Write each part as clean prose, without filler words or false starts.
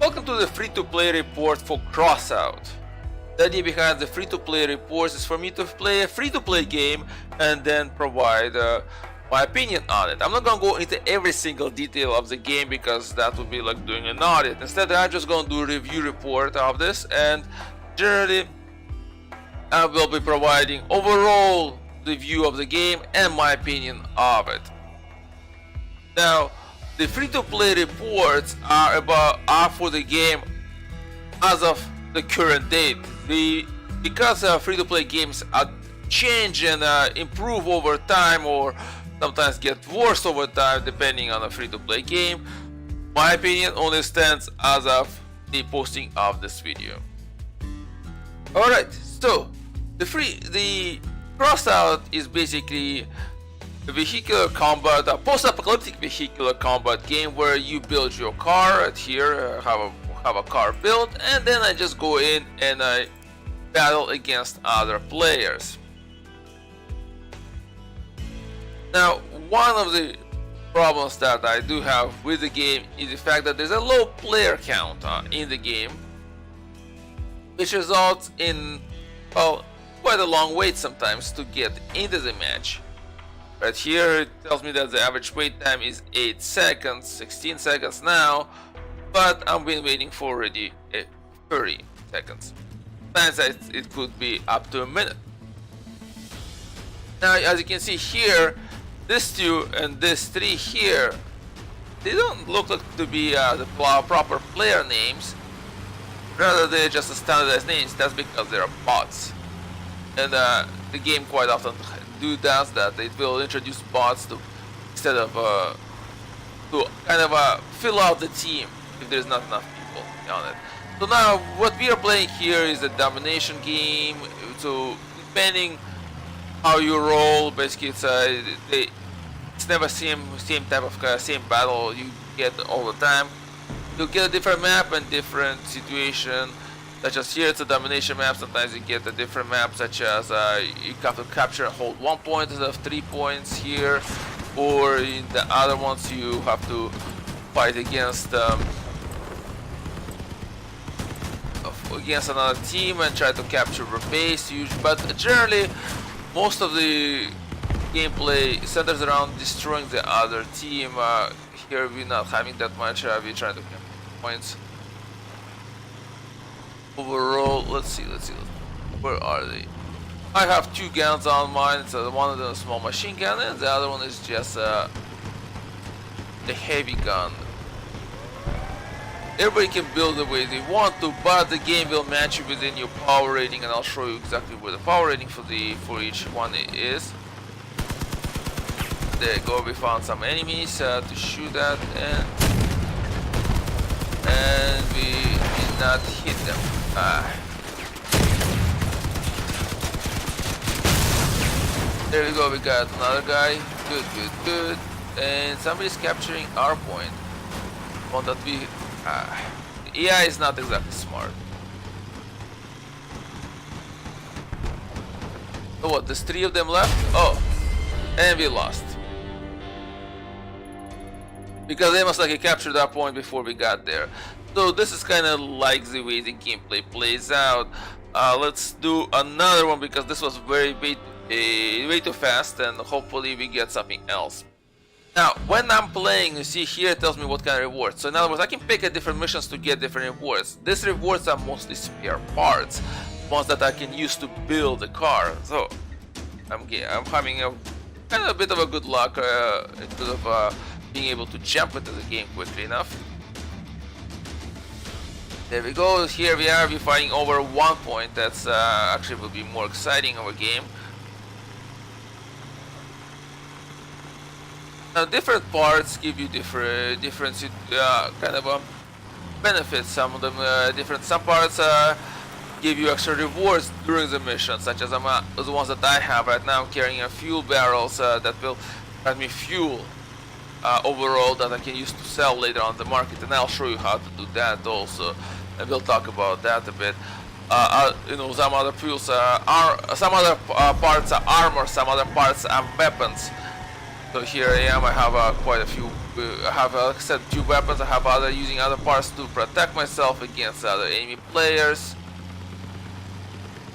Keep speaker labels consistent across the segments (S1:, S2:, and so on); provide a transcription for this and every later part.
S1: Welcome to the free-to-play report for Crossout. The idea behind the free-to-play reports is for me to play a free-to-play game and then provide my opinion on it. I'm not gonna go into every single detail of the game because that would be like doing an audit. Instead, I'm just gonna do a review report of this, and generally I will be providing overall review of the game and my opinion of it. Now, the free-to-play reports are for the game as of the current date. Because free-to-play games change and improve over time, or sometimes get worse over time depending on the free-to-play game, my opinion only stands as of the posting of this video. Alright, so the Crossout is basically a vehicular combat, a post-apocalyptic vehicular combat game where you build your car. Right here, have a car built, and then I just go in and I battle against other players. Now, one of the problems that I do have with the game is the fact that there's a low player count in the game, which results in, well, quite a long wait sometimes to get into the match. Right here it tells me that the average wait time is 8 seconds, 16 seconds now, but I've been waiting for already 30 seconds. Sometimes it could be up to a minute. Now, as you can see here, this 2 and this 3 here, they don't look like to be the proper player names. Rather, they're just standardized names. That's because they're bots. And the game quite often does that. It will introduce bots to, instead of to kind of fill out the team if there's not enough people on it. So now what we are playing here is a domination game. So depending how you roll, basically it's never same type of same battle you get all the time. You'll get a different map and different situation. Such as here, it's a domination map. Sometimes you get a different map, such as you have to capture and hold 1 point instead of 3 points here, or in the other ones you have to fight against another team and try to capture a base. But generally, most of the gameplay centers around destroying the other team. Here we're not having that much. We're trying to capture points. Overall, let's see, where are they? I have 2 guns on mine. So one of them is a small machine gun, and the other one is just a heavy gun. Everybody can build the way they want to, but the game will match you within your power rating, and I'll show you exactly where the power rating for each one is. There you go. We found some enemies to shoot at, and we did not hit them. There we go, we got another guy. Good. And somebody's capturing our point. One that we... the AI is not exactly smart. So what, there's 3 of them left? Oh, and we lost. Because they must like captured that point before we got there. So this is kind of like the way the gameplay plays out. Let's do another one because this was way too fast, and hopefully we get something else. Now, when I'm playing, you see here it tells me what kind of rewards. So in other words, I can pick different missions to get different rewards. These rewards are mostly spare parts, ones that I can use to build the car. So I'm having a kind of a bit of a good luck in terms of being able to jump into the game quickly enough. There we go. Here we are. We're fighting over 1 point. That's actually will be more exciting of a game. Now, different parts give you different kind of benefits. Some of them Some parts give you extra rewards during the mission, such as the ones that I have right now. I'm carrying fuel barrels that will grant me fuel overall that I can use to sell later on the market, and I'll show you how to do that also. And we'll talk about that a bit. You know, some other fuels some other parts are armor, some other parts are weapons. So here I am. I have quite a few I have, like I said, few weapons. I have other using other parts to protect myself against other enemy players,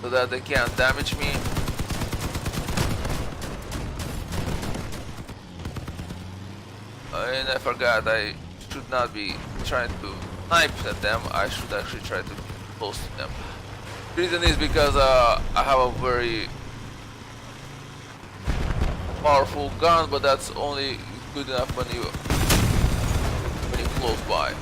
S1: so that they can't damage me. And I forgot, I should not be trying to snipe at them. I should actually try to be close to them. The reason is because I have a very powerful gun, but that's only good enough when you're close by.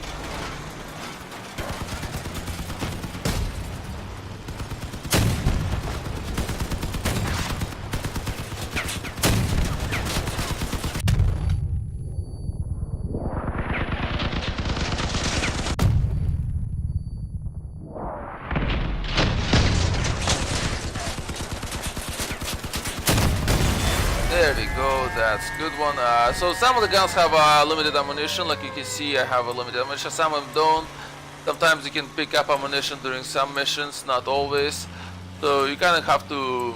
S1: There we go, that's a good one. So some of the guns have limited ammunition, like you can see I have a limited ammunition, some of them don't. Sometimes you can pick up ammunition during some missions, not always. So you kind of have to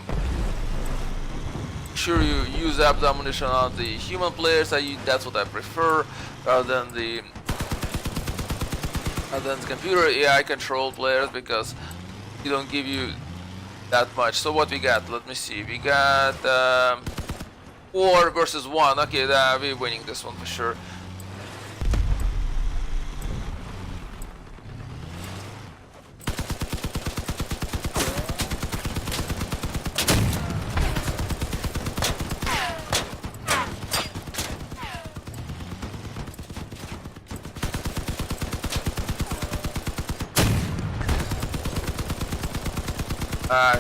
S1: make sure you use up the ammunition on the human players. That's what I prefer, rather than the computer AI controlled players, because they don't give you that much. So what we got? Let me see. We got 4 versus 1. Okay, we're winning this one for sure.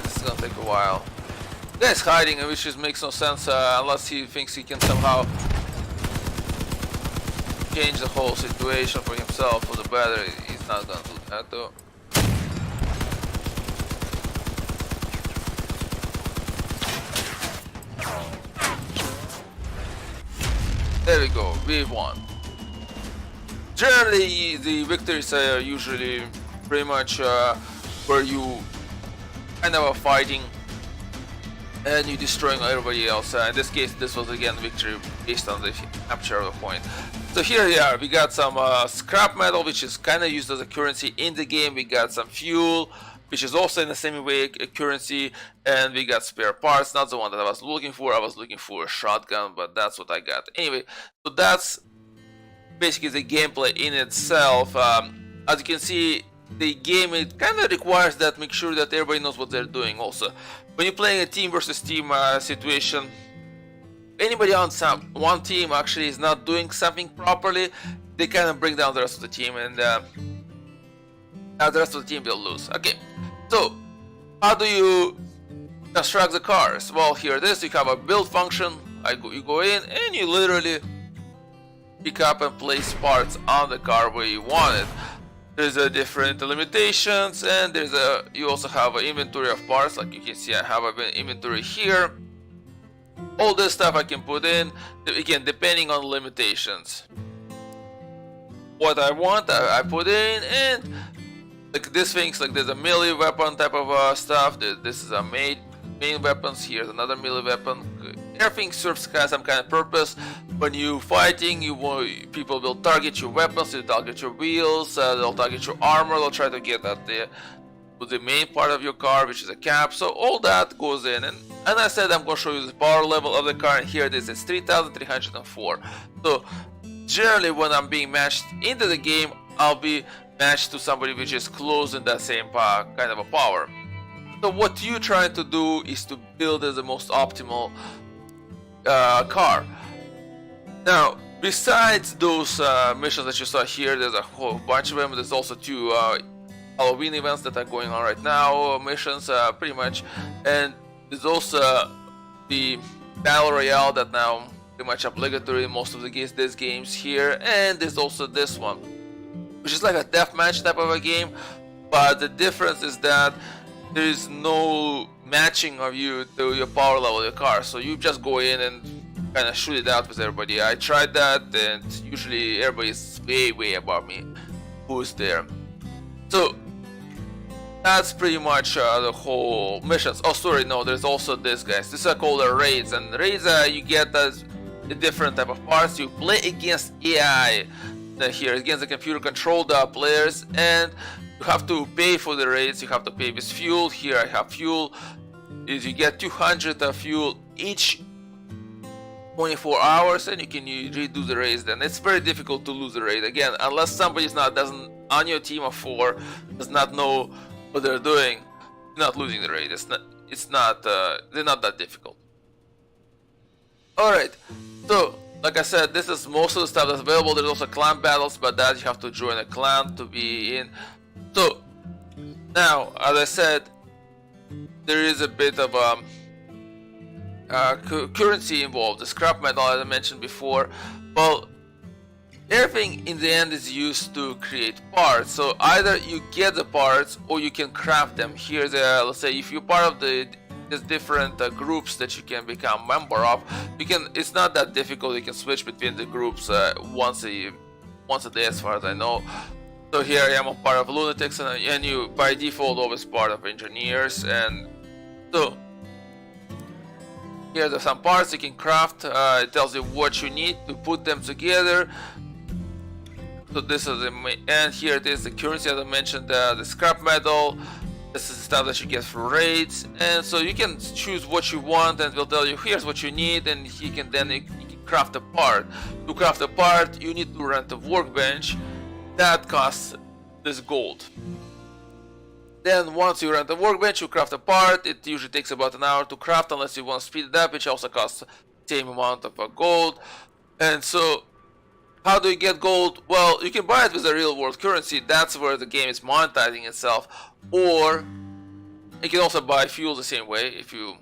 S1: This is gonna take a while. The guy's hiding, which just makes no sense unless he thinks he can somehow change the whole situation for himself for the better. He's not gonna do that though. There we go, we won. Generally, the victories are usually pretty much where you kind of are fighting and you destroying everybody else. In this case, this was again victory based on the capture of the point. So here we are. We got some scrap metal, which is kind of used as a currency in the game. We got some fuel, which is also in the same way a currency, and we got spare parts. Not the one that I was looking for. I was looking for a shotgun, but that's what I got. Anyway, so that's basically the gameplay in itself. As you can see, the game, it kind of requires that make sure that everybody knows what they're doing. Also, when you're playing a team versus team situation, anybody on one team actually is not doing something properly, they kind of bring down the rest of the team, and the rest of the team will lose. Okay, so how do you construct the cars? Well, here it is. You have a build function. You go in and you literally pick up and place parts on the car where you want it. There's different limitations, and you also have an inventory of parts. Like you can see, I have an inventory here. All this stuff I can put in, again, depending on the limitations. What I want, I put in, and like these things, like there's a melee weapon type of stuff. This is a main weapons. Here's another melee weapon. Everything serves some kind of purpose. When you fighting, people will target your weapons, they'll target your wheels, they'll target your armor, they'll try to get at the main part of your car, which is a cap. So all that goes in, and I said I'm going to show you the power level of the car, and here it is. It's 3,304. So generally when I'm being matched into the game, I'll be matched to somebody which is close in that same kind of a power. So what you're trying to do is to build as the most optimal car. Now, besides those missions that you saw here, there's a whole bunch of them. There's also 2 Halloween events that are going on right now, missions pretty much, and there's also the Battle Royale that now pretty much obligatory in most of these games here, and there's also this one, which is like a deathmatch type of a game, but the difference is that there is no matching of you to your power level of your car, so you just go in and kind of shoot it out with everybody. I tried that, and usually everybody is way above me who's there. So that's pretty much the whole missions. Oh, sorry, no, there's also this, guys. This are called raids, and raids you get as a different type of parts. You play against AI here, against the computer controlled players, and you have to pay for the raids. You have to pay with fuel. Here I have fuel. Is you get 200 fuel each 24 hours, and you can redo the raid. Then it's very difficult to lose the raid again, unless somebody's doesn't on your team of 4 does not know what they're doing. You're not losing the raid. They're not that difficult. Alright, so like I said, this is most of the stuff that's available. There's also clan battles, but that you have to join a clan to be in. So now, as I said, there is a bit of currency involved, the scrap metal, as I mentioned before. Well, everything in the end is used to create parts. So either you get the parts or you can craft them. Here's let's say if you're part of there's different groups that you can become member of. It's not that difficult. You can switch between the groups once a day, as far as I know. So here I am a part of lunatics, and you by default always part of engineers. And so here are some parts you can craft. It tells you what you need to put them together. So this is and here it is, the currency, as I mentioned, the scrap metal. This is the stuff that you get for raids, and so you can choose what you want, and it will tell you here's what you need, and you can craft a part. To craft a part, you need to rent a workbench that costs this gold. Then once you rent a workbench, you craft a part. It usually takes about an hour to craft, unless you want to speed it up, which also costs the same amount of gold. And so how do you get gold? Well, you can buy it with a real world currency. That's where the game is monetizing itself. Or you can also buy fuel the same way if you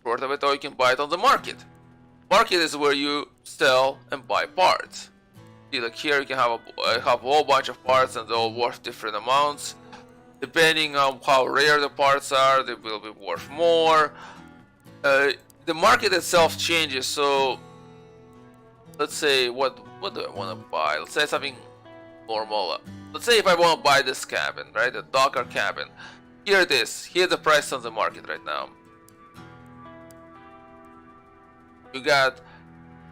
S1: short of it, or you can buy it on the market. Market is where you sell and buy parts. See, like here you can have a whole bunch of parts, and they're all worth different amounts. Depending on how rare the parts are, they will be worth more. The market itself changes. So let's say what do I want to buy? Let's say something normal. Let's say if I want to buy this cabin, right, the Docker cabin. Here it is. Here's the price on the market right now. You got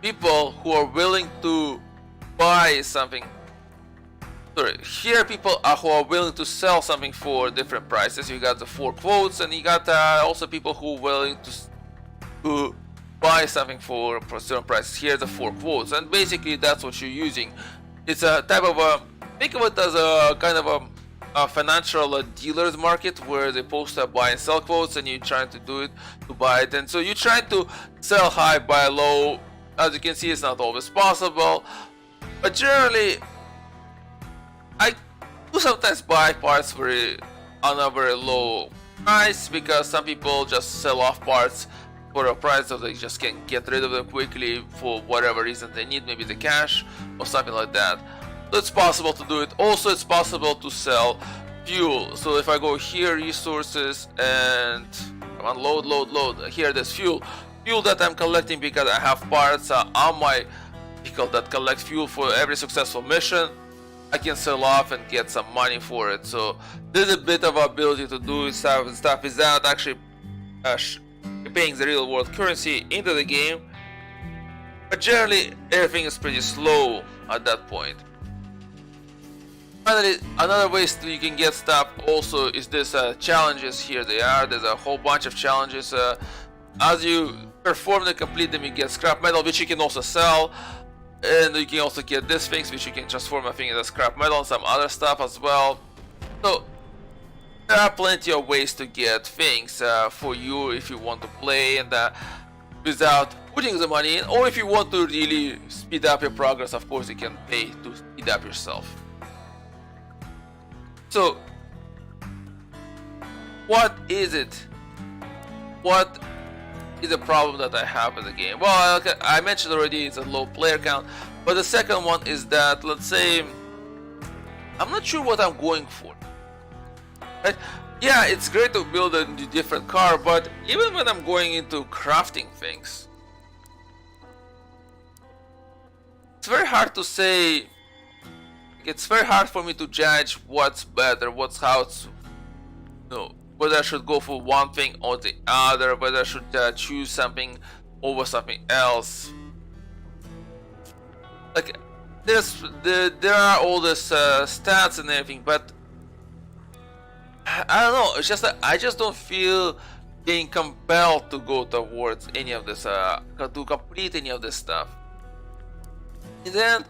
S1: people who are willing to buy something. Sorry, here are people who are willing to sell something for different prices. You got the 4 quotes, and you got also people who are willing to buy something for certain prices. Here are the 4 quotes, and basically that's what you're using. It's a type of think of it as a kind of a financial dealer's market, where they post buy and sell quotes, and you're trying to do it to buy it. And so you're trying to sell high, buy low. As you can see, it's not always possible, but generally I do sometimes buy parts on a very low price, because some people just sell off parts for a price that they just can get rid of them quickly for whatever reason they need, maybe the cash or something like that. So it's possible to do it. Also, it's possible to sell fuel. So if I go here, resources, and come on, load. Here, there's fuel that I'm collecting because I have parts on my vehicle that collect fuel for every successful mission. I can sell off and get some money for it. So there's a bit of ability to do stuff without actually paying the real world currency into the game. But generally, everything is pretty slow at that point. Finally, another way you can get stuff also is this challenges. Here they are. There's a whole bunch of challenges. As you perform and complete them, you get scrap metal, which you can also sell. And you can also get these things, which you can transform a thing into scrap metal, and some other stuff as well. So there are plenty of ways to get things for you if you want to play and without putting the money in, or if you want to really speed up your progress, of course you can pay to speed up yourself. So what is it? What is the problem that I have in the game? Well, okay, I mentioned already it's a low player count, but the second one is that, let's say, I'm not sure what I'm going for. Right? Yeah, it's great to build a different car, but even when I'm going into crafting things, it's very hard to say. It's very hard for me to judge what's better, whether I should go for one thing or the other, whether I should choose something over something else. like there are all this stats and everything, but I don't know. It's just that I just don't feel being compelled to go towards any of this, to complete any of this stuff. And then,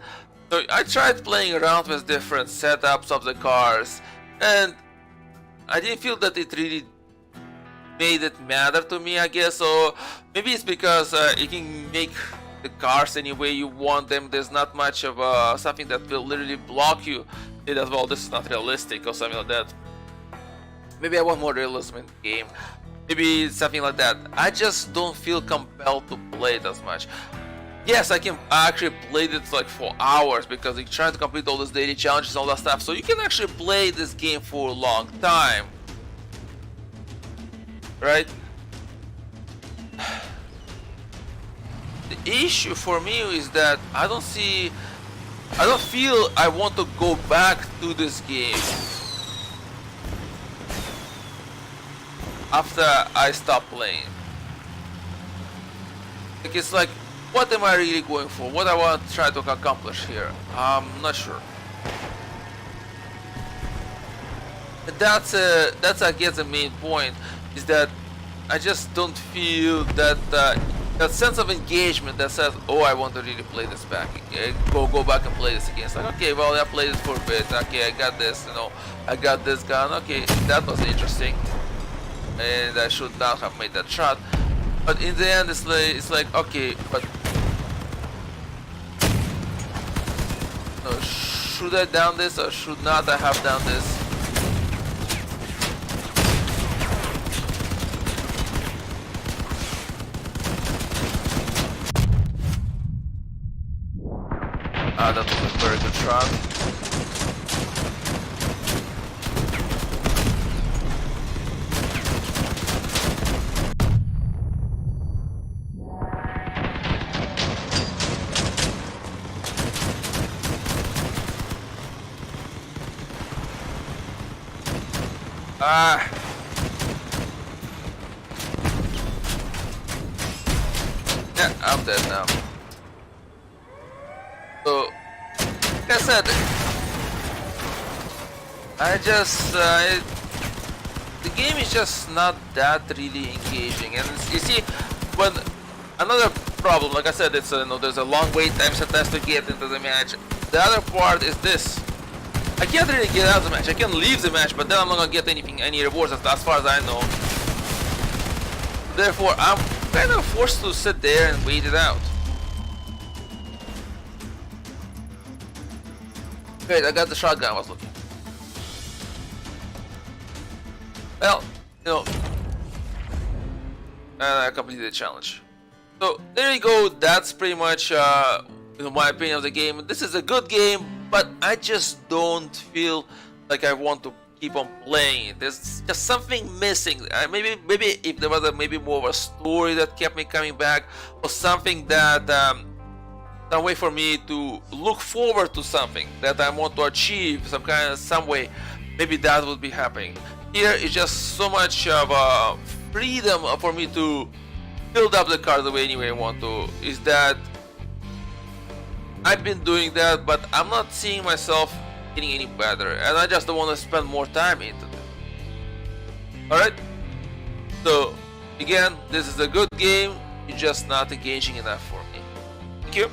S1: so I tried playing around with different setups of the cars, and I didn't feel that it really made it matter to me, I guess. So maybe it's because you can make the cars any way you want them. There's not much of something that will literally block you. It as well, this is not realistic or something like that. Maybe I want more realism in the game. Maybe something like that. I just don't feel compelled to play it as much. Yes, I actually played it like for hours because you're trying to complete all these daily challenges and all that stuff. So you can actually play this game for a long time, right? The issue for me is that I don't feel I want to go back to this game after I stop playing. Like, it's like, what am I really going for? What I want to try to accomplish here? I'm not sure. And that's I guess the main point, is that I just don't feel that that sense of engagement that says, oh, I want to really play this back. Go back and play this again. It's like, okay, well, I played it for a bit. Okay, I got this, you know, I got this gun. Okay, that was interesting, and I should not have made that shot. But in the end, it's like okay, but should I down this or should not I have done this? That was a very good shot. Yeah, I'm dead now. So, like I said, the game is just not that really engaging. And you see, when another problem, like I said, it's there's a long wait time sometimes to get into the match. The other part is this. I can't really get out of the match. I can leave the match, but then I'm not gonna get any rewards as far as I know. Therefore, I'm kind of forced to sit there and wait it out. Great, I got the shotgun I was looking. Well, and I completed the challenge. So there you go. That's pretty much my opinion of the game. This is a good game, but I just don't feel like I want to keep on playing it. There's just something missing. Maybe if there was maybe more of a story that kept me coming back, or something that some way for me to look forward to something that I want to achieve, some way, maybe that would be happening. Here is just so much of freedom for me to build up the car the way I want to. Is that I've been doing that, but I'm not seeing myself getting any better, and I just don't want to spend more time into it. Alright? So, again, this is a good game, it's just not engaging enough for me. Thank you.